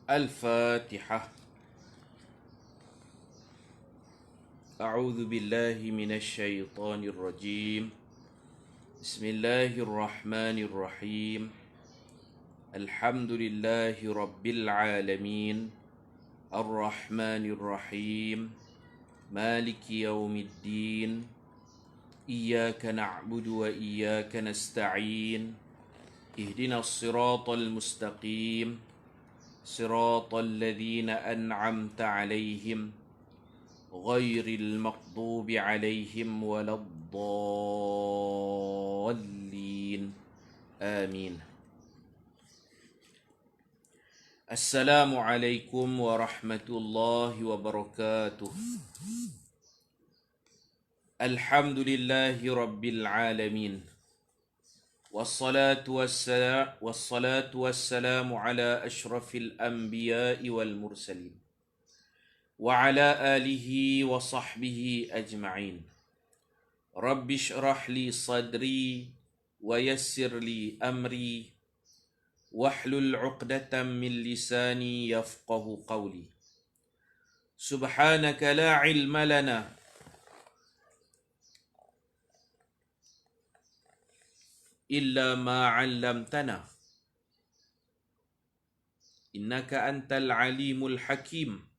الفاتحة. أعوذ بالله من الشيطان الرجيم. بسم الله الرحمن الرحيم. الحمد لله رب العالمين الرحمن الرحيم مالك يوم الدين إياك نعبد وإياك نستعين اهدنا الصراط المستقيم صراط الذين أنعمت عليهم غير المغضوب عليهم ولا الضالين آمين. السلام عليكم ورحمة الله وبركاته. الحمد لله رب العالمين والصلاة والسلام على أشرف الأنبياء والمرسلين وعلى آله وصحبه أجمعين. رب اشرح لي صدري ويسر لي أمري واحلل عقدة من لساني يفقه قولي. سبحانك لا علم لنا إلا ما علمتنا إنك أنت العليم الحكيم.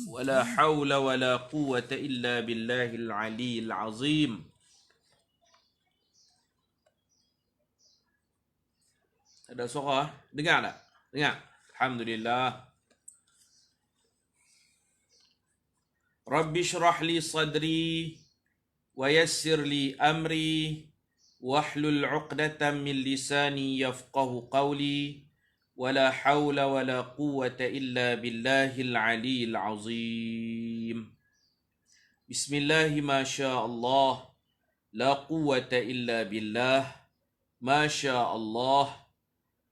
ولا حول ولا قوة إلا بالله العلي العظيم. Ada suara? Dengar tak? Dengar? Alhamdulillah. Rabbi syrah li sadri wa yassir li amri wahlul 'uqdatam min lisani yafqahu qawli wala hawla wala quwwata illa billahil 'aliyyil 'azim. Bismillahi ma syaa Allah la quwwata illa billah ma syaa Allah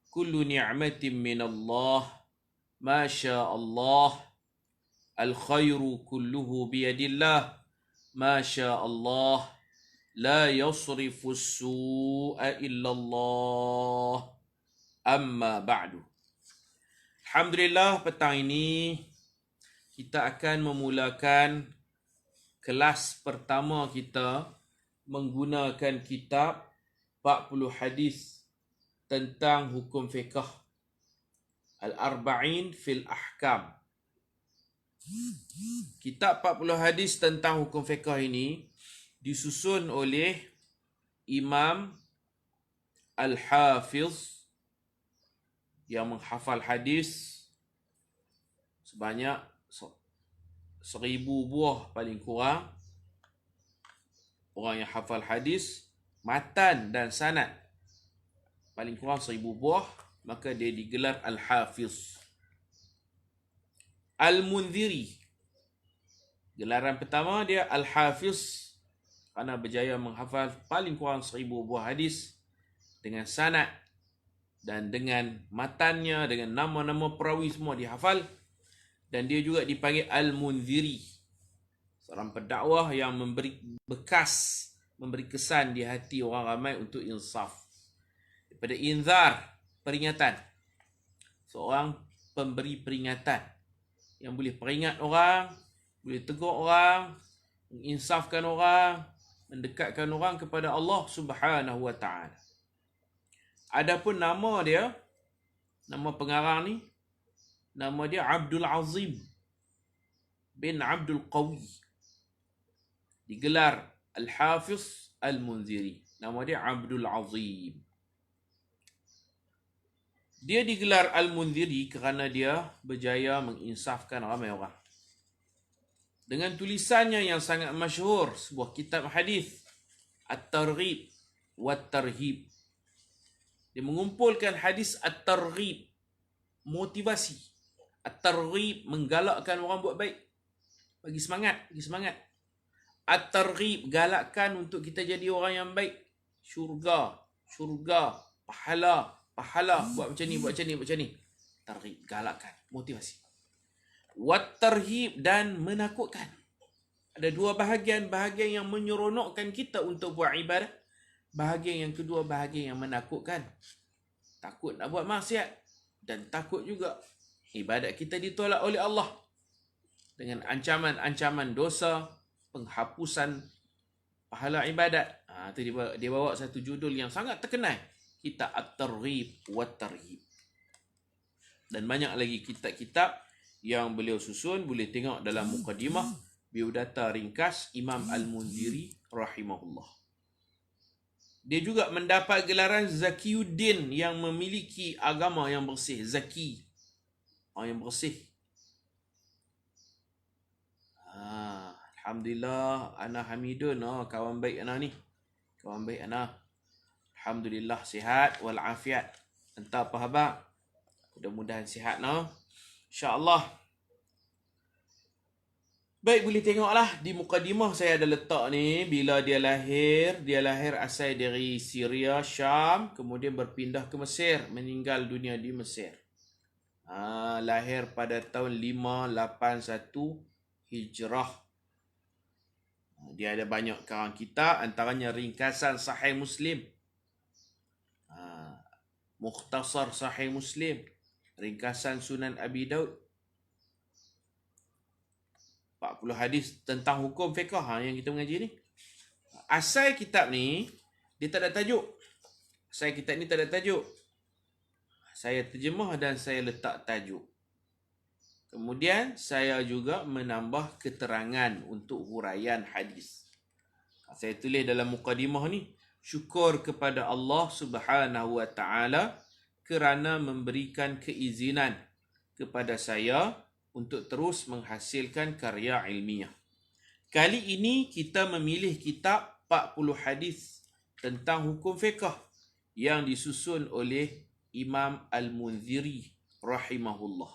kullu ni'matin min Allah ma syaa Allah al-khairu kulluhu biyadillah ma syaa Allah la yasrifu as-su'a illa Allah. Amma ba'du. Alhamdulillah, petang ini kita akan memulakan kelas pertama kita menggunakan kitab 40 hadis tentang hukum fiqh, Al-Arba'in fil Ahkam. Kitab 40 hadis tentang hukum fiqh ini disusun oleh Imam Al-Hafiz yang menghafal hadis sebanyak 1000 buah paling kurang. Orang yang hafal hadis matan dan sanad paling kurang 1000 buah, maka dia digelar Al-Hafiz. Al-Mundhiri, gelaran pertama dia Al-Hafiz kerana berjaya menghafal paling kurang 1000 buah hadis dengan sanad dan dengan matannya, dengan nama-nama perawi semua dihafal. Dan dia juga dipanggil Al-Mundhiri, seorang pendakwah yang memberi bekas, memberi kesan di hati orang ramai untuk insaf. Daripada inzar, peringatan, seorang pemberi peringatan yang boleh peringat orang, boleh tegur orang, menginsafkan orang, mendekatkan orang kepada Allah Subhanahu wa ta'ala. Adapun nama dia, nama pengarang ni, nama dia Abdul Azim bin Abdul Qawi, digelar Al-Hafiz Al-Mundhiri. Nama dia Abdul Azim. Dia digelar Al-Mundhiri kerana dia berjaya menginsafkan ramai orang. Dengan tulisannya yang sangat masyhur, sebuah kitab hadis, At-Targhib wa Tarhib. Dia mengumpulkan hadis At-Targhib, motivasi. At-Targhib, menggalakkan orang buat baik. Bagi semangat, bagi semangat. At-Targhib, galakkan untuk kita jadi orang yang baik. Syurga, syurga, pahala, pahala. Buat macam ni, buat macam ni, buat macam ni. Targhib, galakkan, motivasi. Wat-Tarhib, dan menakutkan. Ada dua bahagian yang menyeronokkan kita untuk buat ibadah. Bahagian yang kedua, bahagian yang menakutkan. Takut nak buat maksiat dan takut juga ibadat kita ditolak oleh Allah dengan ancaman-ancaman dosa, penghapusan pahala ibadat. Itu dia bawa satu judul yang sangat terkenal, kitab At-Targhib wa Tarhib. Dan banyak lagi kitab-kitab yang beliau susun, boleh tengok dalam mukadimah biodata ringkas Imam Al-Munziri rahimahullah. Dia juga mendapat gelaran Zakiyuddin, yang memiliki agama yang bersih. Zaki, yang bersih. Alhamdulillah, ana Hamidun, kawan baik ana ni. Kawan baik ana. Alhamdulillah sihat walafiat. Entah apa khabar? Mudah-mudahan sihat insya-Allah. Baik, boleh tengoklah di mukadimah saya ada letak ni bila dia lahir asal dari Syria, Syam, kemudian berpindah ke Mesir, meninggal dunia di Mesir. Lahir pada tahun 581 Hijrah. Dia ada banyak karang kitab, antaranya ringkasan Sahih Muslim, Mukhtasar Sahih Muslim, ringkasan Sunan Abi Daud, 40 hadis tentang hukum fiqh yang kita mengaji ni. Asal kitab ni dia tak ada tajuk. Asal kitab ni tak ada tajuk. Saya terjemah dan saya letak tajuk. Kemudian saya juga menambah keterangan untuk huraian hadis. Saya tulis dalam mukadimah ni, syukur kepada Allah Subhanahu wa taala kerana memberikan keizinan kepada saya untuk terus menghasilkan karya ilmiah. Kali ini kita memilih kitab 40 hadis tentang hukum fiqh yang disusun oleh Imam Al-Munziri rahimahullah.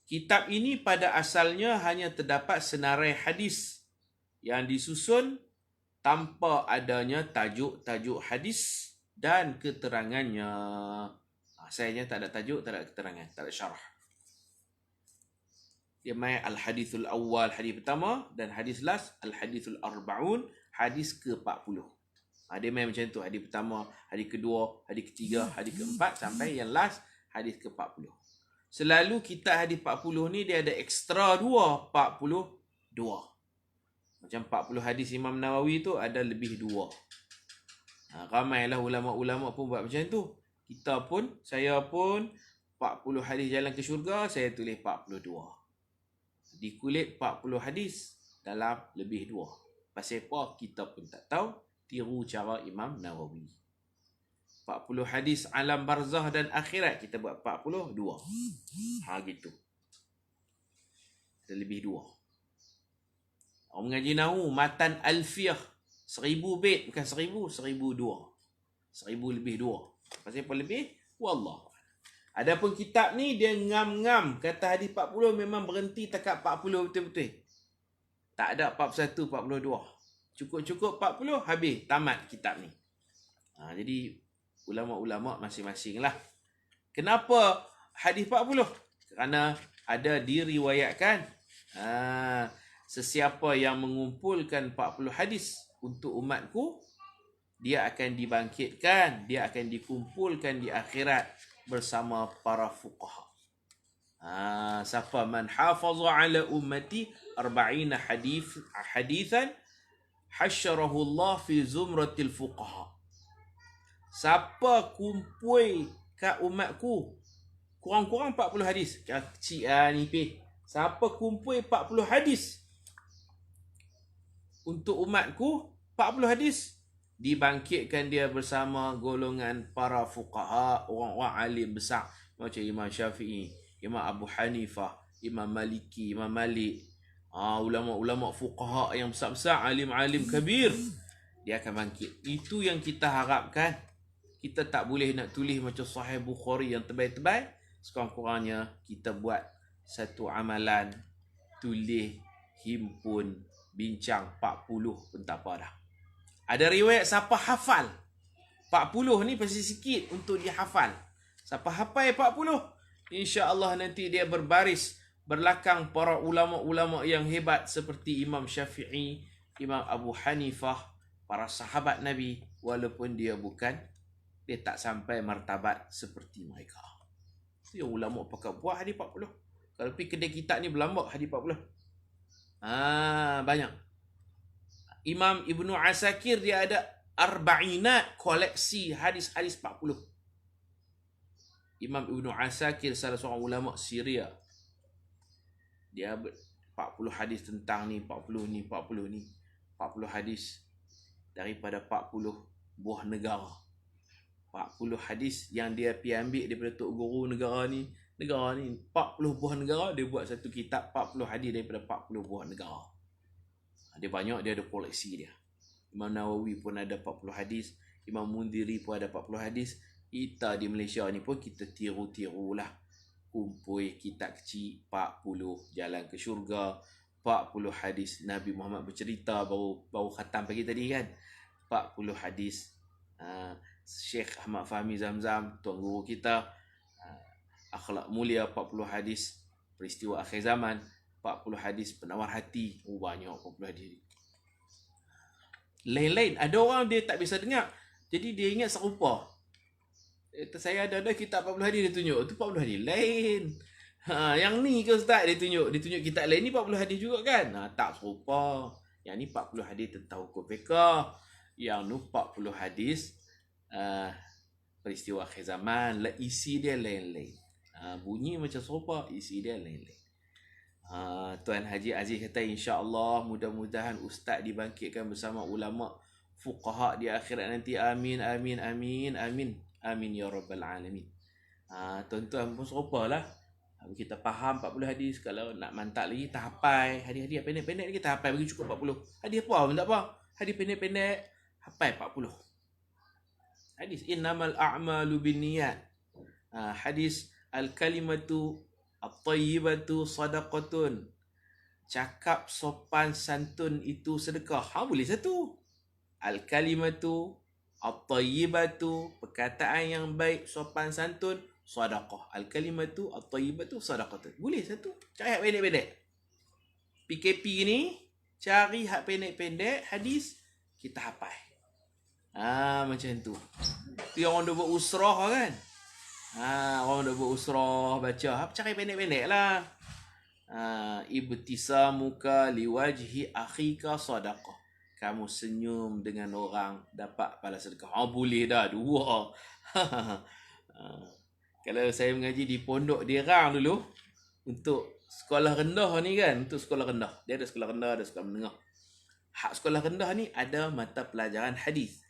Kitab ini pada asalnya hanya terdapat senarai hadis yang disusun tanpa adanya tajuk-tajuk hadis dan keterangannya. Asalnya tak ada tajuk, tak ada keterangan, tak ada syarah. Dia main al-hadithul awal, hadis pertama, dan hadis last al-hadithul arba'un, hadis ke-40. Dia main macam tu, hadis pertama, hadis kedua, hadis ketiga, hadis keempat, sampai yang last hadis ke-40. Selalu kitab hadis 40 ni dia ada ekstra 42. Macam 40 hadis Imam Nawawi tu ada lebih 2. Ramailah ulama-ulama pun buat macam tu. Kita pun, saya pun 40 hadis jalan ke syurga, saya tulis 42. Di kulit 40 hadis dalam lebih 2. Pasal apa kita pun tak tahu, tiru cara Imam Nawawi. 40 hadis alam barzah dan akhirat, kita buat 42. Gitu. Lebih 2. Orang mengaji nahu, matan alfiyah 1000 bait, bukan 1000, 1002. 1000 lebih 2. Pasal apa lebih? Wallah. Adapun kitab ni dia ngam-ngam kata hadis 40 memang berhenti dekat 40 betul-betul. Tak ada 41, 42. Cukup-cukup 40 habis, tamat kitab ni. Jadi ulama-ulama masing-masing lah. Kenapa hadis 40? Kerana ada diriwayatkan sesiapa yang mengumpulkan 40 hadis untuk umatku, dia akan dibangkitkan, dia akan dikumpulkan di akhirat bersama para fuqaha. Siapa man hafaza ala ummati 40 hadithan hasyarahu Allah fi zumratil fuqaha. Siapa kumpul kat umatku kurang-kurang 40 hadis, kecil nipis. Siapa kumpul 40 hadis untuk umatku, 40 hadis, dibangkitkan dia bersama golongan para fuqaha, orang-orang alim besar macam Imam Syafi'i, Imam Abu Hanifah, Imam Maliki, Imam Malik, ulama-ulama fuqaha yang besar-besar, alim-alim kabir, dia akan bangkit. Itu yang kita harapkan. Kita tak boleh nak tulis macam Sahih Bukhari yang tebal-tebal. Sekurang-kurangnya kita buat satu amalan, tulis, himpun, bincang 40 pun tak apa dah. Ada riwayat siapa hafal 40 ni pasti sikit untuk dia hafal. Siapa hafal 40, insya-Allah nanti dia berbaris belakang para ulama-ulama yang hebat seperti Imam Syafi'i, Imam Abu Hanifah, para sahabat Nabi, walaupun dia tak sampai martabat seperti mereka. Dia ulama pakai buat hadis 40. Kalau pergi kedai kitab ni berlambak hadis 40. Banyak. Imam Ibnu Asakir dia ada arba'inat koleksi hadis-hadis 40. Imam Ibnu Asakir salah seorang ulama Syria. Dia 40 hadis tentang ni, 40 ni, 40 ni. 40 hadis daripada 40 buah negara. 40 hadis yang dia pergi ambil daripada tok guru negara ni 40 buah negara, dia buat satu kitab 40 hadis daripada 40 buah negara. Dia banyak, dia ada koleksi dia. Imam Nawawi pun ada 40 hadis, Imam Munziri pun ada 40 hadis. Kita di Malaysia ni pun kita tiru-tirulah. Kumpul kitab kecil 40 jalan ke syurga, 40 hadis Nabi Muhammad bercerita, baru khatam pagi tadi kan. 40 hadis Syekh Ahmad Fahmi Zamzam, tuan guru kita, akhlak mulia 40 hadis peristiwa akhir zaman, 40 hadis penawar hati. Banyak 40 hadis. Lain-lain. Ada orang dia tak bisa dengar, jadi dia ingat serupa. Saya ada kitab 40 hadis dia tunjuk, tu 40 hadis lain. Yang ni ke ustaz, dia tunjuk kitab lain ni 40 hadis juga kan. Tak serupa. Yang ni 40 hadis tentang hukum fiqh, yang ni 40 hadis peristiwa akhir zaman. Isi dia lain-lain. Bunyi macam serupa, isi dia lain-lain. Tuan Haji Aziz kata insya-Allah mudah-mudahan ustaz dibangkitkan bersama ulama fuqaha di akhirat nanti. Amin amin amin amin amin ya rabbal alamin. Tuan-tuan pun serupalah. Kita faham 40 hadis, kalau nak mantap lagi tak hafal. Hadis-hadis pendek-pendek lagi tak hafal, bagi cukup 40. Hadis apa pun tak apa. Hadis pendek-pendek hafal 40. Hadis innamal a'malu binniyat. Hadis al-kalimatu at-tayyibatu sadaqatun. Cakap sopan santun itu sedekah. Boleh satu. Al-kalimatu at-tayyibatu, perkataan yang baik, sopan santun, sadaqah. Al-kalimatu at-tayyibatu sadaqatun. Boleh satu. Cari hak pendek-pendek. PKP ni cari hak pendek-pendek hadis kita hafal. Macam tu. Tu yang orang dah buat usrah kan. Orang dah buat usrah baca, cari pendek-pendek lah. Ibtisamuka liwajhi akhika sadaqah. Kamu senyum dengan orang dapat pahala sedekah. Boleh dah dua. Kalau saya mengaji di pondok Derang dulu, untuk sekolah rendah ni kan, untuk sekolah rendah. Dia ada sekolah rendah, ada sekolah menengah. Hak sekolah rendah ni ada mata pelajaran hadis.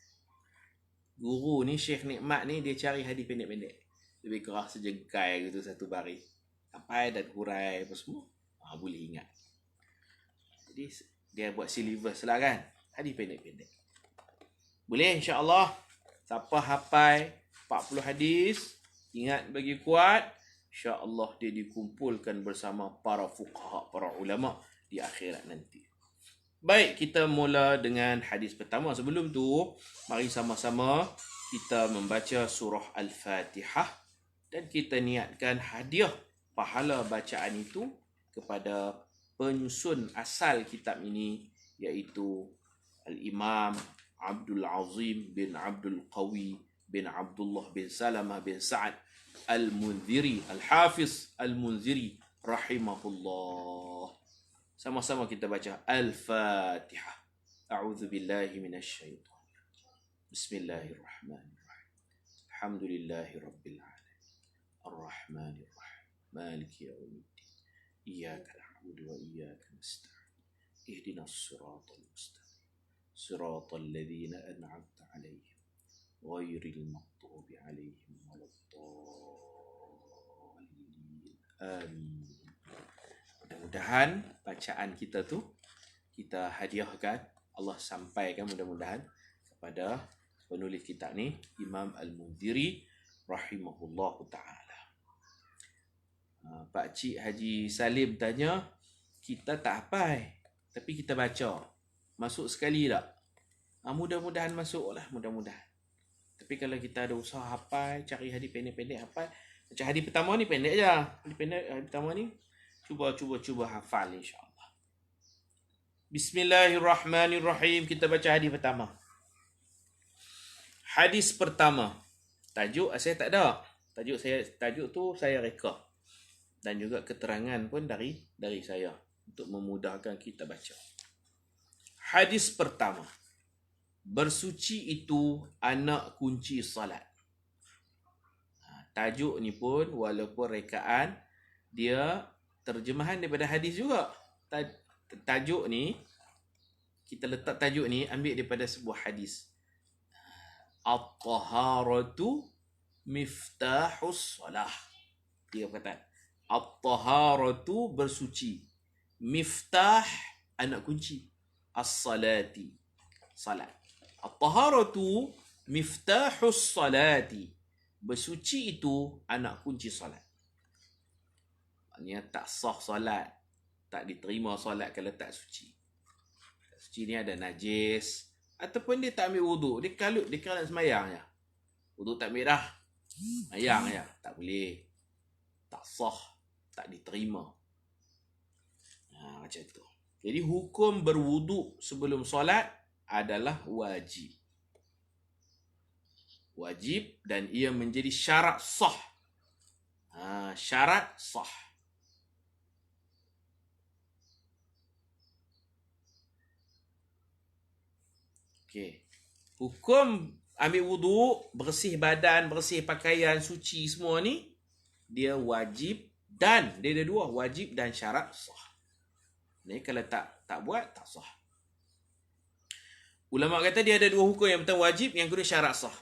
Guru ni, Syekh Nikmat ni, dia cari hadis pendek-pendek. Lebih kurang sejengkai gitu, satu baris. Sampai dan hurai apa semua. Boleh ingat. Jadi dia buat syllabus lah kan. Hadis pendek-pendek. Boleh insya-Allah. Siapa hafal 40 hadis, ingat bagi kuat, insya-Allah dia dikumpulkan bersama para fuqaha, para ulama di akhirat nanti. Baik, kita mula dengan hadis pertama. Sebelum tu, mari sama-sama kita membaca surah Al-Fatihah dan kita niatkan hadiah pahala bacaan itu kepada penyusun asal kitab ini, iaitu Al-Imam Abdul Azim bin Abdul Qawi bin Abdullah bin Salamah bin Sa'ad Al-Munziri, Al-Hafiz Al-Munziri rahimahullah. Sama-sama kita baca Al-Fatihah. A'udzu billahi minasyaitonir rajim. Bismillahirrahmanirrahim. Alhamdulillahirabbil alamin. Arrahmanir rahim. Maliki yaumiddin. Iyyaka na'budu wa iyyaka nasta'in. Ihdinas siratal mustaqim. Siratal ladzina an'amta 'alaihim ghairil maghdubi 'alaihim waladdallin. Amin. Mudah-mudahan bacaan kita tu kita hadiahkan, Allah sampaikan mudah-mudahan kepada penulis kitab ni, Imam Al-Munziri rahimahullah ta'ala. Pak Cik Haji Salim tanya, kita tak hafal tapi kita baca, masuk sekali tak? Mudah-mudahan masuk lah, mudah-mudahan. Tapi kalau kita ada usaha hafal, cari hadis pendek-pendek hafal. Macam hadis pertama ni pendek je. Hadis pertama ni cuba hafal insya-Allah. Bismillahirrahmanirrahim. Kita baca hadis pertama. Hadis pertama. Tajuk saya tak ada. Tajuk tu saya reka. Dan juga keterangan pun dari saya untuk memudahkan kita baca. Hadis pertama. Bersuci itu anak kunci salat. Tajuk ni pun walaupun rekaan, dia terjemahan daripada hadis juga. Tajuk ni, kita letak tajuk ni ambil daripada sebuah hadis. At-taharatu miftahus salah. Dia kata, at-taharatu bersuci. Miftah anak kunci. As-salati. Salat. At-taharatu miftahus salati. Bersuci itu anak kunci salat. Maknanya tak sah salat. Tak diterima salat kalau tak suci. Tak suci ni ada najis. Ataupun dia tak ambil wuduk. Dia kalut, dia kalut semayang je. Wuduk tak ambil dah. Semayang je. Tak boleh. Tak sah. Tak diterima. Macam tu. Jadi hukum berwuduk sebelum solat adalah wajib. Wajib dan ia menjadi syarat sah. Syarat sah. Okey. Hukum ambil wuduk, bersih badan, bersih pakaian, suci semua ni, dia wajib dan dia ada dua, wajib dan syarat sah. Ni kalau tak buat, tak sah. Ulama kata dia ada dua hukum, yang pertama wajib, yang kedua syarat sah.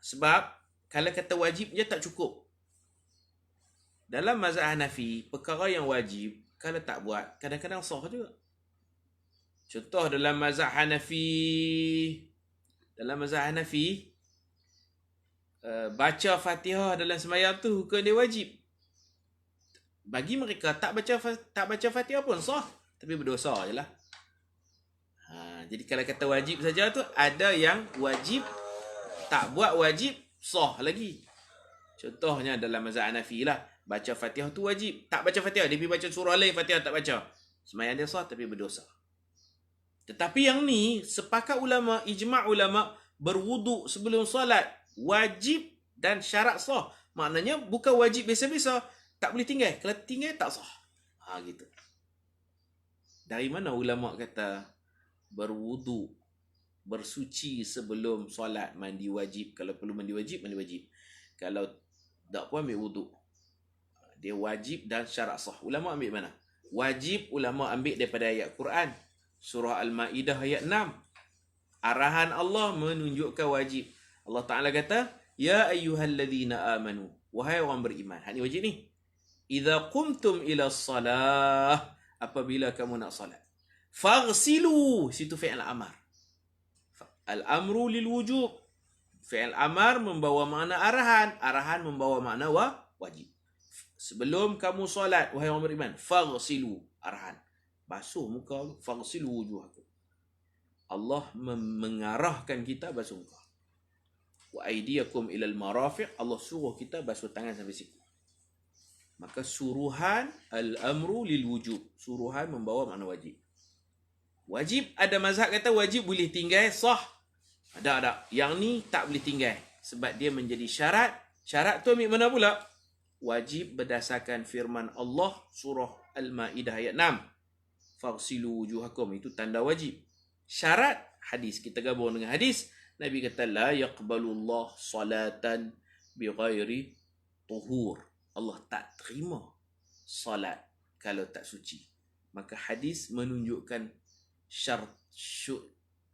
Sebab kalau kata wajib je tak cukup. Dalam mazhab Hanafi, perkara yang wajib kalau tak buat kadang-kadang sah juga. Contoh dalam mazhab Hanafi, baca Fatihah dalam sembahyang tu hukum dia wajib. Bagi mereka tak baca Fatihah pun sah, tapi berdosa jelah. Jadi kalau kata wajib saja tu, ada yang wajib, tak buat wajib, sah lagi. Contohnya dalam mazhab Hanafi lah, baca Fatihah tu wajib. Tak baca Fatihah, dia pergi baca surah lain, Fatihah tak baca. Sembahyang dia sah tapi berdosa. Tetapi yang ni, sepakat ulama, ijma' ulama, berwuduk sebelum solat wajib dan syarat sah. Maknanya bukan wajib biasa-biasa, tak boleh tinggal. Kalau tinggal tak sah. Gitu. Dari mana ulama kata berwuduk, bersuci sebelum solat, mandi wajib. Kalau perlu mandi wajib, mandi wajib. Kalau tak pun ambil wuduk. Dia wajib dan syarat sah. Ulama ambil mana? Wajib ulama ambil daripada ayat Quran. Surah Al-Ma'idah ayat 6. Arahan Allah menunjukkan wajib. Allah Ta'ala kata, Ya ayyuhalladzina amanu. Wahai orang beriman. Hak ni wajib ni. Idza qumtum ila salah. Apabila kamu nak salat. Faghsilu. Situ fi'il amar. Al-amru lil wujub. Fi'il amar membawa makna arahan. Arahan membawa makna wajib. Sebelum kamu salat, wahai orang beriman. Faghsilu. Arahan. Basuh muka, faghsilu wujuhakum. Allah mengarahkan kita basuh muka. Wa aydiyakum ilal marafiq. Allah suruh kita basuh tangan sampai siku. Maka suruhan al-amru lil wujub. Suruhan membawa makna wajib. Wajib, ada mazhab kata wajib boleh tinggal, sah. Ada. Yang ni tak boleh tinggal. Sebab dia menjadi syarat. Syarat tu ambil mana pula? Wajib berdasarkan firman Allah surah Al-Ma'idah ayat 6. Faghsilu wujuhakum, itu tanda wajib. Syarat hadis, kita gabung dengan hadis. Nabi kata la yaqbalullah salatan bighairi tuhur. Allah tak terima salat kalau tak suci. Maka hadis menunjukkan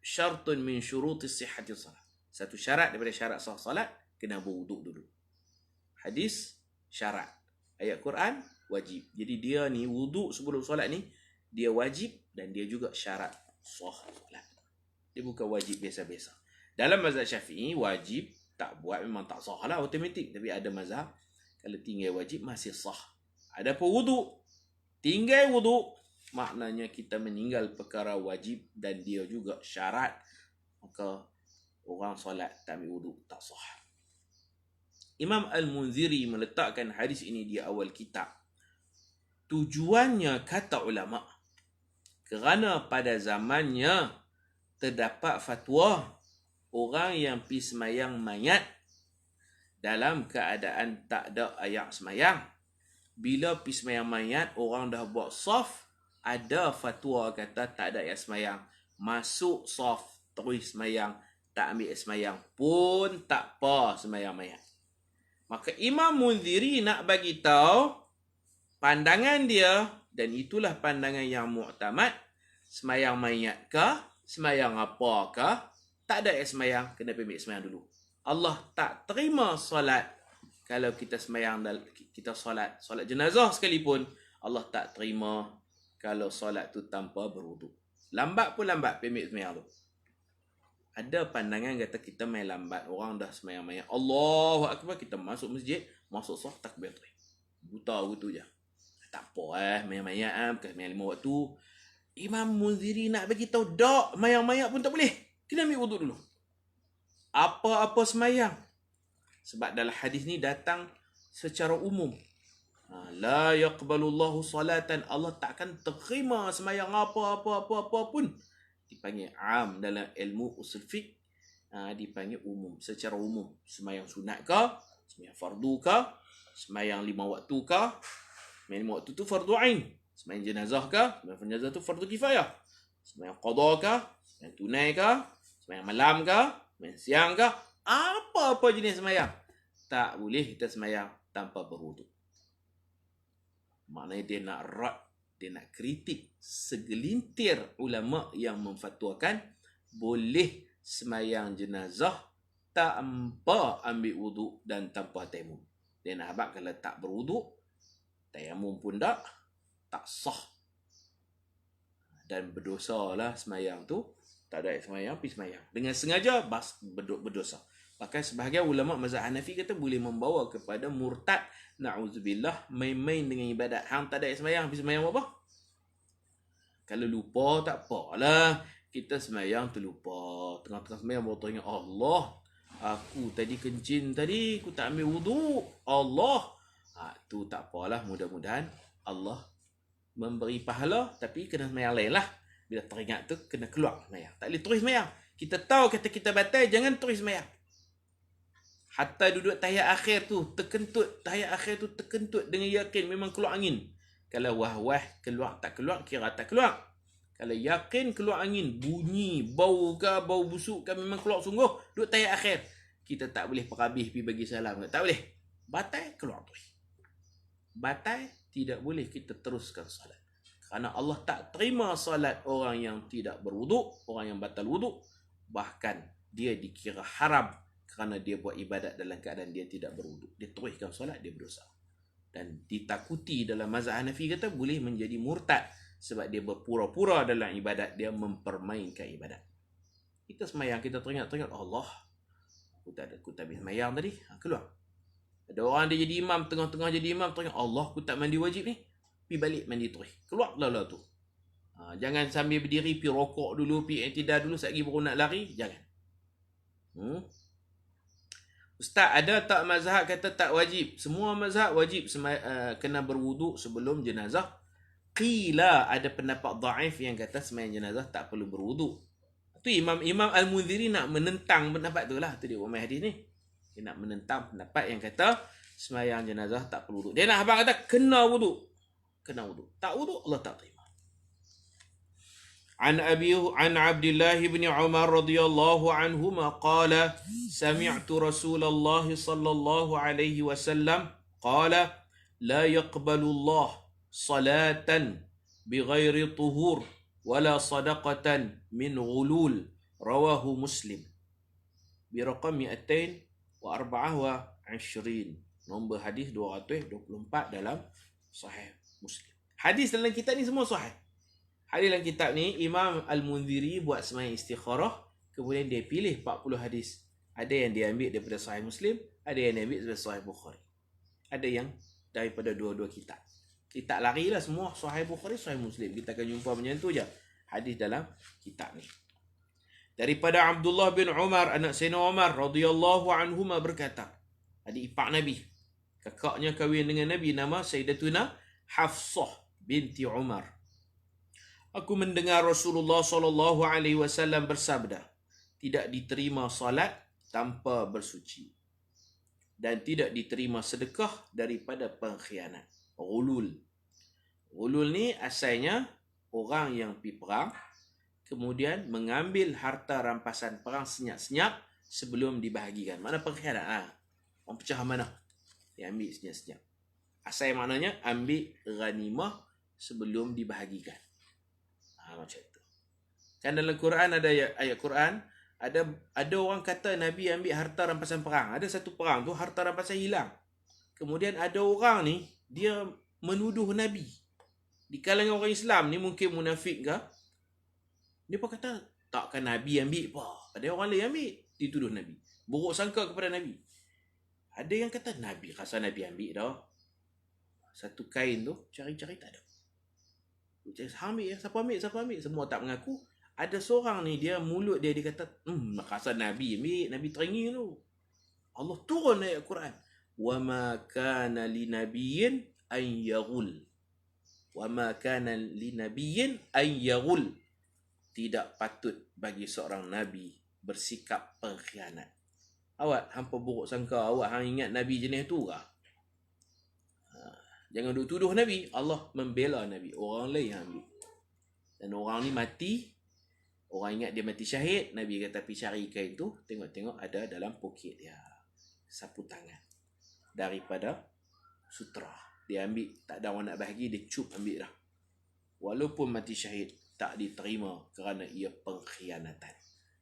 syartun min syurutis sihhati salat. Satu syarat daripada syarat sah salat, kena berwuduk dulu. Hadis syarat. Ayat Quran wajib. Jadi dia ni wuduk sebelum solat ni, dia wajib dan dia juga syarat sah solat. Dia bukan wajib biasa-biasa. Dalam mazhab Syafi'i, wajib tak buat memang tak sah lah, automatik. Tapi ada mazhab, kalau tinggal wajib masih sah. Ada pun wuduk. Tinggal wuduk, maknanya kita meninggal perkara wajib dan dia juga syarat. Maka orang solat tak ambil wuduk, tak sah. Imam Al-Munziri meletakkan hadis ini di awal kitab. Tujuannya, kata ulama, kerana pada zamannya terdapat fatwa orang yang pi semayang mayat dalam keadaan tak ada ayat semayang. Bila pi semayang mayat, orang dah buat saf, ada fatwa kata tak ada ayat semayang. Masuk saf, terus semayang, tak ambil ayat semayang pun tak apa semayang mayat. Maka Imam Munziri nak bagi tahu pandangan dia, dan itulah pandangan yang muktamad, semayang mayat ke, semayang apa ke, tak ada ayat semayang, kena ambil semayang dulu. Allah tak terima solat kalau kita semayang, kita solat jenazah sekalipun, Allah tak terima kalau solat tu tanpa berwuduk. Lambat pun lambat ambil semayang tu. Ada pandangan kata kita main lambat, orang dah semayang mayat, Allahu Akbar, kita masuk masjid, masuk saf takbir tu. Buta gitu je. Tak apa mayat-mayat bukan semayang 5 waktu. Imam Munziri nak bagi tahu dak, mayang-mayat pun tak boleh. Kena ambil wuduk dulu. Apa-apa semayang. Sebab dalam hadis ni datang secara umum. La yaqbalullahu salatan. Allah takkan terima semayang apa-apa pun. Dipanggil am dalam ilmu usul fiqh. Dipanggil umum. Secara umum. Semayang sunat ke? Semayang fardu ke? Semayang 5 waktu ke? Semayang 5 waktu tu fardu ain. Semayang jenazah ke? Semayang jenazah tu fardu kifayah. Semayang qada ke? Semayang tunai ke? Semayang malam ke? Semayang siang ke? Apa-apa jenis semayang, tak boleh kita semayang tanpa berwuduk. Maknanya dia nak dia nak kritik segelintir ulama yang memfatwakan boleh semayang jenazah tanpa ambil wuduk dan tanpa tayamum. Dia nak habaq kalau tak berwuduk, tayamum pun tak sah. Dan berdosalah semayang tu. Tak ada semayang, pergi semayang. Dengan sengaja, berdosa. Bahkan sebahagian ulama mazhab Hanafi kata boleh membawa kepada murtad. Na'udzubillah, main-main dengan ibadat. Hang tak ada semayang, pergi semayang apa? Kalau lupa, tak apalah. Kita semayang terlupa. Tengah-tengah semayang baru teringat, Allah, aku tadi kencing tadi, aku tak ambil wuduk. Allah. Tu tak apalah, mudah-mudahan Allah memberi pahala, tapi kena semayang lain lah. Bila teringat tu, kena keluar semayang. Tak boleh terus semayang. Kita tahu kata kita batal, jangan terus semayang. Hatta duduk tahiyat akhir tu, terkentut. Tahiyat akhir tu terkentut dengan yakin memang keluar angin. Kalau wah-wah, keluar tak keluar, kira tak keluar. Kalau yakin keluar angin, bunyi, bau ke, bau busuk ke, memang keluar sungguh, duduk tahiyat akhir. Kita tak boleh perhabis pergi bagi salam. Tak boleh. Batal, keluar terus. Batal, tidak boleh kita teruskan salat. Kerana Allah tak terima salat orang yang tidak berwuduk, orang yang batal wuduk. Bahkan dia dikira haram kerana dia buat ibadat dalam keadaan dia tidak berwuduk. Dia teruskan salat, dia berdosa. Dan ditakuti dalam mazhab Hanafi kata boleh menjadi murtad sebab dia berpura-pura dalam ibadat, dia mempermainkan ibadat. Kita semayang, kita teringat Allah, aku tak habis semayang tadi, keluar. Ada orang dia jadi imam, tengah-tengah jadi imam, teringat Allah, aku tak mandi wajib ni. Pergi balik mandi terus. Keluar lah tu. Jangan sambil berdiri, pergi rokok dulu, pergi i'tidal dulu, sekali baru nak lari. Jangan. Ustaz, ada tak mazhab kata tak wajib? Semua mazhab wajib kena berwuduk sebelum jenazah. Qila, ada pendapat dhaif yang kata semayang jenazah tak perlu berwuduk. Tu Imam Al-Munziri nak menentang pendapat tu lah. Tu dia umai hadis ni. Dia nak menentang pendapat yang kata semayang jenazah tak perlu wuduk. Dia nak abang kata kena wuduk. Kena wuduk. Tak wuduk, Allah tak terima. An Abdullah bin Umar radhiyallahu anhuma qala sami'tu Rasulullah sallallahu alaihi wasallam qala la yaqbalu Allah salatan bighairi tuhur wala sadaqatan min ghulul, rawahu Muslim bi raqam 224, nombor hadis 224 dalam Sahih Muslim. Hadis dalam kitab ni semua sahih. Hadis dalam kitab ni Imam Al-Munziri buat semayang istikharah, kemudian dia pilih 40 hadis. Ada yang dia ambil daripada Sahih Muslim, ada yang dia ambil daripada Sahih Bukhari. Ada yang daripada dua-dua kitab. Kita larilah semua Sahih Bukhari, Sahih Muslim. Kita akan jumpa macam tu je hadis dalam kitab ni. Daripada Abdullah bin Umar, anak Sayyidina Umar radhiyallahu anhuma berkata, adik ipar Nabi, kakaknya kahwin dengan Nabi, nama Sayyidatuna Hafsah binti Umar. Aku mendengar Rasulullah sallallahu alaihi wasallam bersabda, tidak diterima solat tanpa bersuci. Dan tidak diterima sedekah daripada pengkhianat. Ghulul. Ghulul ni asalnya orang yang pergi perang, kemudian mengambil harta rampasan perang senyap-senyap sebelum dibahagikan. Mana pengkhianat? Orang pecah mana? Dia ambil senyap-senyap. Asal maknanya ambil ghanimah sebelum dibahagikan. Macam tu. Kan dalam Quran ada ayat Quran, ada orang kata Nabi ambil harta rampasan perang. Ada satu perang tu harta rampasan hilang. Kemudian ada orang ni dia menuduh Nabi. Di kalangan orang Islam ni mungkin munafik ke? Dia pun kata takkan Nabi ambil apa? Ada orang lain ambil, dituduh Nabi. Buruk sangka kepada Nabi. Ada yang kata Nabi rasa Nabi ambil dah. Satu kain tu cari-cari tak ada. Siapa ambil? Semua tak mengaku. Ada seorang ni dia mulut dia kata, rasa Nabi ambil, Nabi teringin tu. Allah turun ayat Quran. Wa ma kana li nabiyyin an yaghul. Wa ma kana li nabiyyin an yaghul. Tidak patut bagi seorang nabi bersikap pengkhianat. Awak hampa buruk sangka awak hang ingat Nabi jenis tu ke? Jangan duk tuduh Nabi. Allah membela Nabi. Orang lain yang ambil. Dan orang ni mati. Orang ingat dia mati syahid. Nabi kata pergi cari kain tu. Tengok-tengok ada dalam poket dia. Sapu tangan. Daripada sutra. Dia ambil. Tak ada orang nak bahagi. Dia cup ambil dah. Walaupun mati syahid. Tak diterima kerana ia pengkhianatan.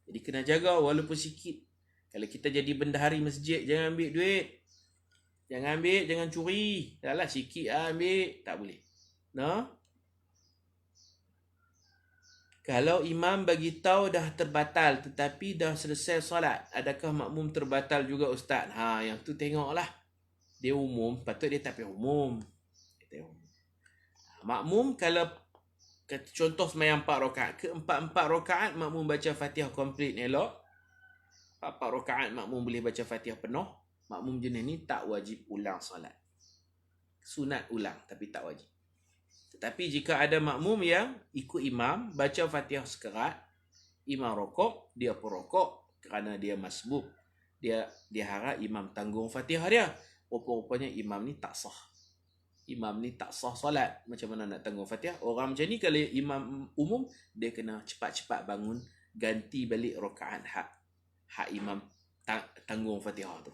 Jadi kena jaga walaupun sikit. Kalau kita jadi bendahari masjid. Jangan ambil duit. Jangan ambil, jangan curi. Dahlah sikit ambil, tak boleh. No? Kalau imam bagi tahu dah terbatal tetapi dah selesai solat, adakah makmum terbatal juga ustaz? Yang tu tengoklah. Dia umum, patut dia tak payah umum. Makmum kalau contoh sembahyang 4 rakaat, keempat-empat rakaat makmum baca Fatihah komplit elok. 4 rakaat makmum boleh baca Fatihah penuh. Makmum jenis ni tak wajib ulang solat. Sunat ulang tapi tak wajib. Tetapi jika ada makmum yang ikut imam, baca Fatihah sekerat, imam rokok, dia pun rokok kerana dia masbub. Dia harap imam tanggung Fatihah dia. Rupa-rupanya imam ni tak sah. Imam ni tak sah solat. Macam mana nak tanggung Fatihah? Orang macam ni kalau imam umum, dia kena cepat-cepat bangun, ganti balik rakaat hak imam tanggung Fatihah tu.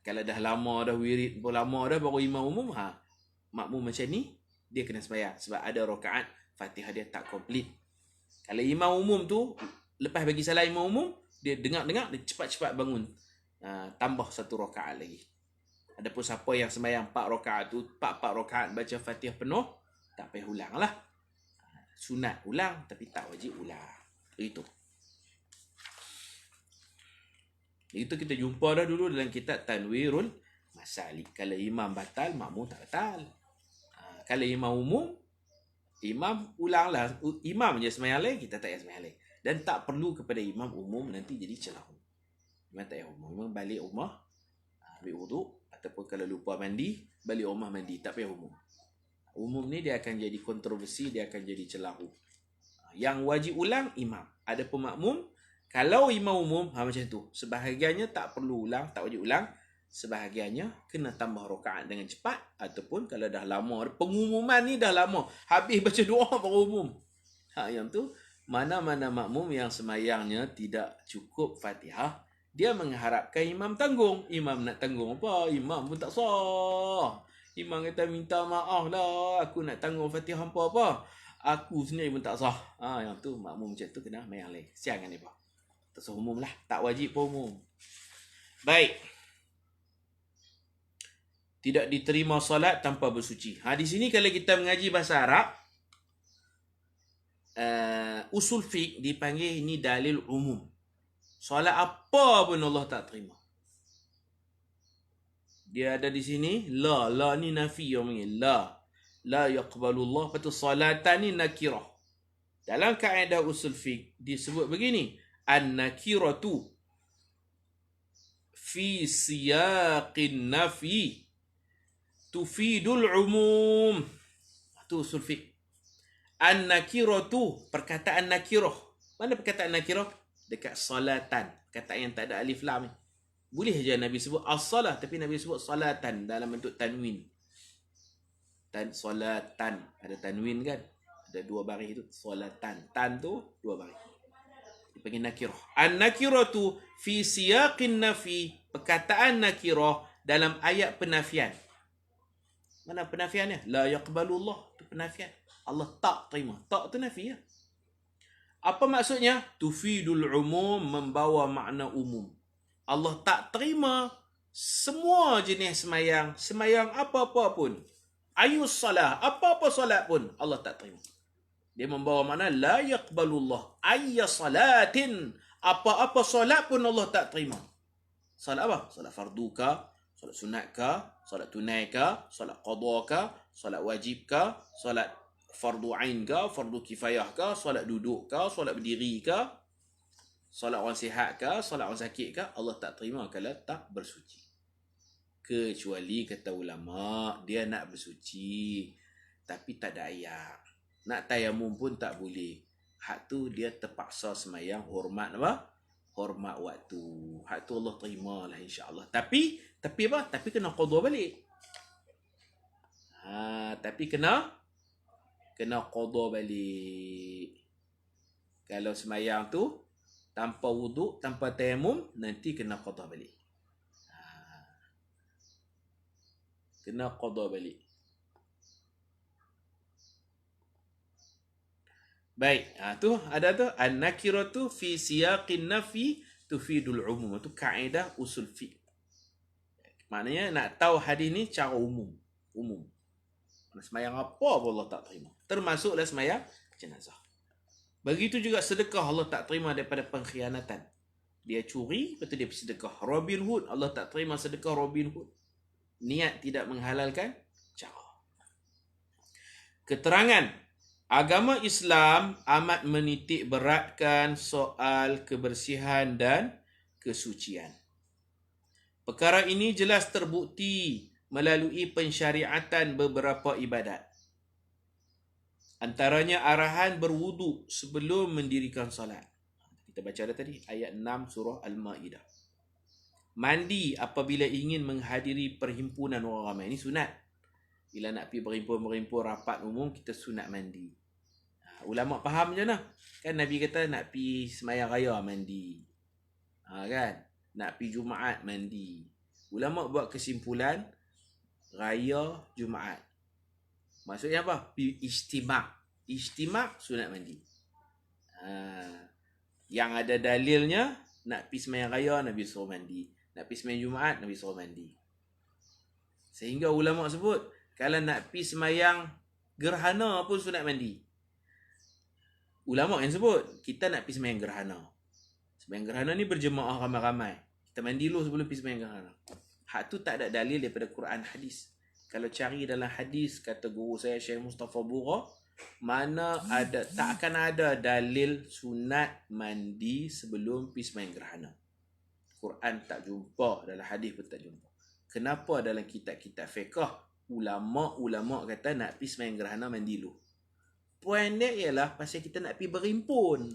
Kalau dah lama dah wirid, lama dah baru imam umum, makmum macam ni, dia kena sembahyang. Sebab ada rakaat Fatihah dia tak komplit. Kalau imam umum tu, lepas bagi salam imam umum, dia dengar-dengar, dia cepat-cepat bangun. Tambah satu rakaat lagi. Adapun siapa yang sembahyang 4 rakaat tu, 4 rakaat baca Fatihah penuh, tak payah ulang lah. Sunat ulang, tapi tak wajib ulang. Itu. Itu kita jumpa dah dulu dalam kitab Tanwirul Masalik. Kalau imam batal, makmum tak batal. Kalau imam umum, imam ulanglah. Imam je sembahyang lain, kita tak payah sembahyang lain. Dan tak perlu kepada imam umum nanti jadi celah. Imam tak payah umum. Imam balik rumah, ambil wuduk. Ataupun kalau lupa mandi, balik rumah mandi. Tak payah umum. Umum ni dia akan jadi kontroversi, dia akan jadi celah. Yang wajib ulang, imam. Adapun makmum, kalau imam umum, macam tu. Sebahagiannya tak perlu ulang, tak wajib ulang. Sebahagiannya kena tambah rakaat dengan cepat. Ataupun kalau dah lama, pengumuman ni dah lama. Habis baca doa baru umum. Yang tu, mana-mana makmum yang semayangnya tidak cukup Fatihah, dia mengharapkan imam tanggung. Imam nak tanggung apa? Imam pun tak sah. Imam kata minta maaf lah. Aku nak tanggung Fatihah apa-apa. Aku sendiri pun tak sah. Yang tu, makmum macam tu kena mayang lain. Kesian kan dia, Pak? Tak umum lah. Tak wajib pun umum. Baik. Tidak diterima solat tanpa bersuci. Di sini kalau kita mengaji bahasa Arab, usul fiqh dipanggil ini dalil umum. Solat apa pun Allah tak terima. Dia ada di sini. La ni nafi yang panggil. La yaqbalullah. Lepas tu salatan ni nakirah. Dalam kaedah usul fiqh disebut begini. An-nakiratu fi siyaqin nafi tufidul umum. Itu usul fiqh. An-nakiratu, perkataan nakirah. Mana perkataan nakirah? dekat salatan, kata yang tak ada alif lam ni. Boleh je Nabi sebut as-salah, tapi Nabi sebut salatan dalam bentuk tanwin. Salatan, ada tanwin kan? Ada 2 baris tu, salatan. Tan tu 2 baris. Dipanggil nakirah. An-nakiratu fi siyaqin nafi, perkataan nakirah dalam ayat penafian. Mana penafiannya? La yaqbalullah, tu penafian. Allah tak terima. Tak tu nafi ya. Apa maksudnya? Tufidul umum, membawa makna umum. Allah tak terima semua jenis semayang. Semayang apa-apa pun. Ayus salah, apa-apa solat pun Allah tak terima. Dia membawa makna la yaqbalullah ayya salatin. Apa-apa solat pun Allah tak terima. Solat apa? Solat fardu ka, solat sunat ka, solat tunai ka, solat qada ka, solat wajib ka, solat fardu ain ka, fardu kifayah ka, solat duduk ka, solat berdiri ka, solat orang sihat ka, solat orang sakit ka, Allah tak terima kalau tak bersuci. Kecuali kata ulama, dia nak bersuci tapi tak ada air. Nak tayamum pun tak boleh. Hak tu dia terpaksa semayang hormat apa? Hormat waktu. Hak tu Allah terima lah insya-Allah. Tapi apa? Tapi kena qada balik. Tapi kena qada balik. Kalau semayang tu tanpa wuduk, tanpa tayamum, nanti kena qada balik. Kena qada balik. Baik, tu ada tu an-nakiratu fi siyaqin nafi tufidul umum. Itu kaedah usul fiqh. Maknanya nak tahu hadis ni cara umum. Semayang apa pun Allah tak terima. Termasuklah semayang jenazah. Begitu juga sedekah Allah tak terima daripada pengkhianatan. Dia curi, betul dia sedekah. Robin Hood, Allah tak terima sedekah Robin Hood. Niat tidak menghalalkan cara. Keterangan, agama Islam amat menitik beratkan soal kebersihan dan kesucian. Perkara ini jelas terbukti melalui pensyariatan beberapa ibadat. Antaranya arahan berwudu sebelum mendirikan solat. Kita baca dah tadi, ayat 6 surah Al-Ma'idah. Mandi apabila ingin menghadiri perhimpunan orang ramai. Ini sunat. Bila nak pergi berhimpun rapat umum, kita sunat mandi. Ulama faham je lah. Kan Nabi kata nak pergi semayang raya mandi. Kan? Nak pergi Jumaat mandi. Ulama buat kesimpulan, raya Jumaat. Maksudnya apa? Ijtimak. Ijtimak sunat mandi. Yang ada dalilnya, nak pergi semayang raya, Nabi suruh mandi. Nak pergi semayang Jumaat, Nabi suruh mandi. Sehingga ulama sebut, kalau nak pergi semayang gerhana pun sunat mandi. Ulama yang sebut, kita nak pergi semayang gerhana. Semayang gerhana ni berjemaah ramai-ramai. Kita mandi dulu sebelum pergi semayang gerhana. Hak tu tak ada dalil daripada Quran hadis. Kalau cari dalam hadis, kata guru saya Syekh Mustafa Bura, mana ada, tak akan ada dalil sunat mandi sebelum pergi semayang gerhana. Quran tak jumpa, dalam hadis pun tak jumpa. Kenapa dalam kitab-kitab fiqh ulama kata nak pergi semayang gerhana mandi dulu? Poin dia ialah pasal kita nak pergi berhimpun.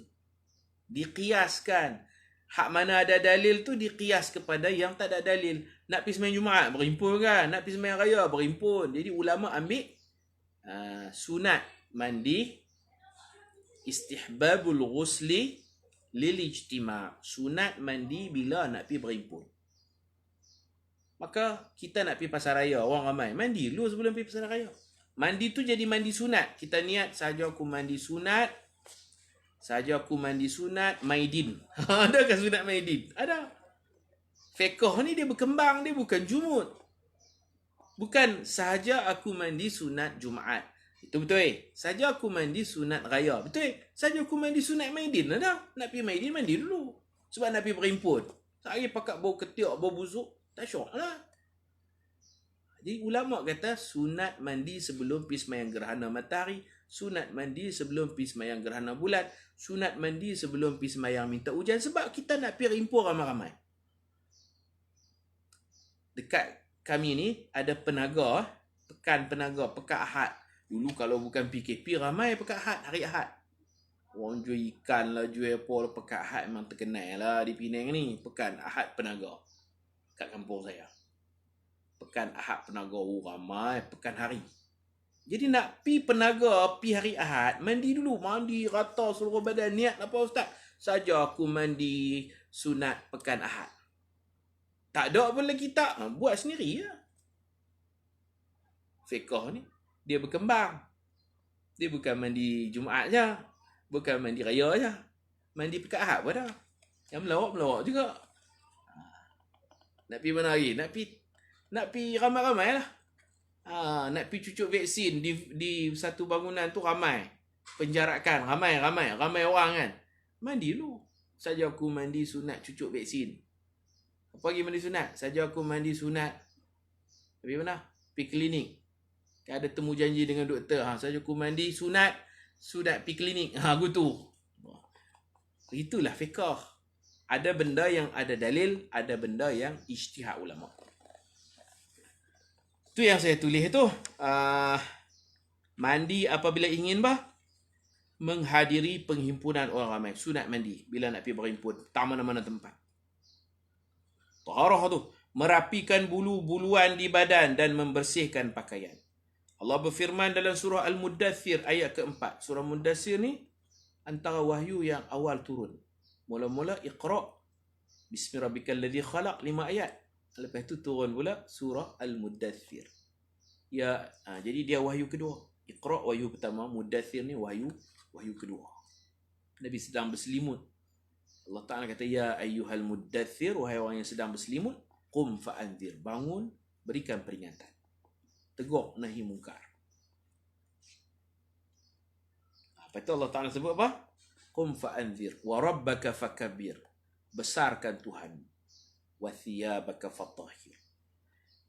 Dikiaskan. Hak mana ada dalil tu dikias kepada yang tak ada dalil. Nak pergi semayang Jumaat berhimpun kan? Nak pergi semayang raya berhimpun. Jadi ulama ambil sunat mandi, istihbabul ghusli lil ijtima'. Sunat mandi bila nak pergi berhimpun. Maka kita nak pergi pasar raya, orang ramai, mandi dulu sebelum pergi pasar raya. Mandi tu jadi mandi sunat. Kita niat sahaja aku mandi sunat. Sahaja aku mandi sunat maidin. Adakah sunat maidin? Ada. Fiqh ni dia berkembang, dia bukan jumud. Bukan sahaja aku mandi sunat Jumaat. Itu betul. Sahaja aku mandi sunat raya. Betul. Sahaja aku mandi sunat maidin. Ada. Nak pergi maidin, mandi dulu. Sebab nak pergi berhimpun. Sehari pakat bau ketiak, bau busuk. Tak syok lah. Jadi ulama kata sunat mandi sebelum pergi semayang gerhana matahari, sunat mandi sebelum pergi semayang gerhana bulan, sunat mandi sebelum pergi semayang minta hujan, sebab kita nak pergi rimpun ramai-ramai. Dekat kami ni ada penaga, pekan Ahad. Dulu kalau bukan PKP ramai pekan Ahad, hari Ahad. Orang jual ikan lah, jual apa lah. Pekan Ahad memang terkenal lah di Penang ni. Pekan Ahad Penaga. Kat kampung saya. Pekan Ahad Penaga. Ramai pekan hari. Jadi nak pi Penaga, pi hari Ahad, mandi dulu. Mandi rata seluruh badan. Niat apa Ustaz? Saja aku mandi sunat pekan Ahad. Tak ada pun lagi tak. Buat sendiri lah. Fiqh ni, dia berkembang. Dia bukan mandi Jumaat je. Bukan mandi raya je. Mandi pekat Ahad pun dah. Yang melawak juga. Nak pergi mana lagi? Nak pergi ramai-ramai lah. Nak pergi cucuk vaksin di satu bangunan tu ramai. Penjarakan. Ramai orang kan. Mandi dulu. Saja aku mandi sunat cucuk vaksin. Apa lagi mandi sunat? Saja aku mandi sunat. Pergi mana? Pergi klinik. Kan ada temu janji dengan doktor. Saja aku mandi sunat pergi klinik. Aku tu. Itulah fiqh. Ada benda yang ada dalil, ada benda yang ijtihad ulama. Tu yang saya tulis tu. Mandi apabila ingin menghadiri penghimpunan orang ramai. Sunat mandi bila nak pergi berhimpun. Tak mana-mana tempat. Taharah tu. Merapikan bulu-buluan di badan dan membersihkan pakaian. Allah berfirman dalam surah Al-Muddathir ayat keempat. Surah Muddathir ni antara wahyu yang awal turun. Mula-mula Iqra' Bismi rabbikal ladzi khalaq 5 ayat. Lepas tu turun pula surah Al-Muddathir. Ya, jadi dia wahyu kedua. Iqra' wahyu pertama, Muddathir ni wahyu kedua. Nabi sedang berselimut. Allah Ta'ala kata, ya ayyuhal muddathir, wahai orang yang sedang berselimut, qum fa'anzir, bangun, berikan peringatan. Tegur nahi mungkar. Lepas tu Allah Ta'ala sebut apa? Qum fa'anzir wa rabbaka fakabbir. Besarkan Tuhan. Wa thiyabaka fatahhir.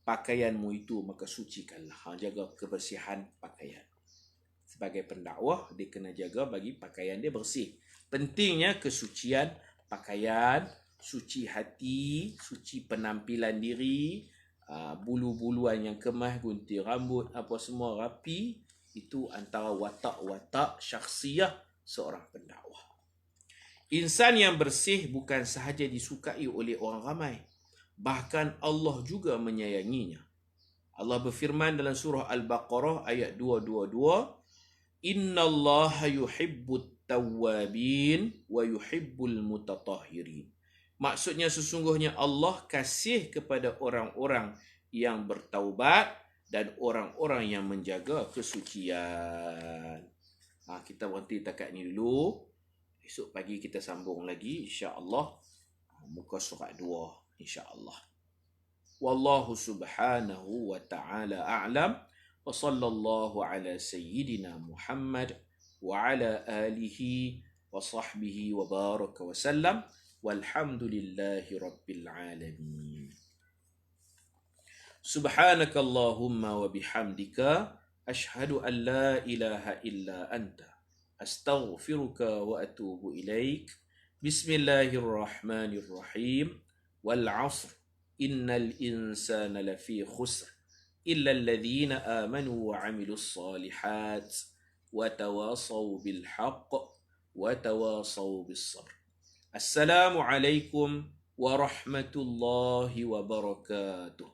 Pakaianmu itu maka sucikanlah. Jaga kebersihan pakaian. Sebagai pendakwah, dia kena jaga bagi pakaian dia bersih. Pentingnya kesucian pakaian, suci hati, suci penampilan diri, bulu-buluan yang kemas, gunting rambut, apa semua rapi. Itu antara watak-watak syakhsiyah seorang pendakwah. Insan yang bersih bukan sahaja disukai oleh orang ramai, bahkan Allah juga menyayanginya. Allah berfirman dalam surah Al-Baqarah ayat 222, Innallaha yuhibbut tawwabin wa yuhibbul mutatahhirin. Maksudnya sesungguhnya Allah kasih kepada orang-orang yang bertaubat dan orang-orang yang menjaga kesucian. Kita berhenti takat ni dulu. Esok pagi kita sambung lagi insya-Allah. Muka surat 2 insya-Allah. Wallahu subhanahu wa ta'ala a'lam. Wa sallallahu ala sayyidina Muhammad wa ala alihi wa sahbihi wa baraka wa sallam. Walhamdulillahi rabbil alamin. Subhanakallahumma wa bihamdika ashhadu an la ilaha illa anta astaghfiruka wa atubu ilaik. Bismillahirrahmanirrahim. Wal 'ashr innal insana lafi khusr illa alladhina amanu wa 'amilus solihat wa tawasaw bil haqq wa tawasaw bis sabr. Assalamualaikum warahmatullahi wabarakatuh.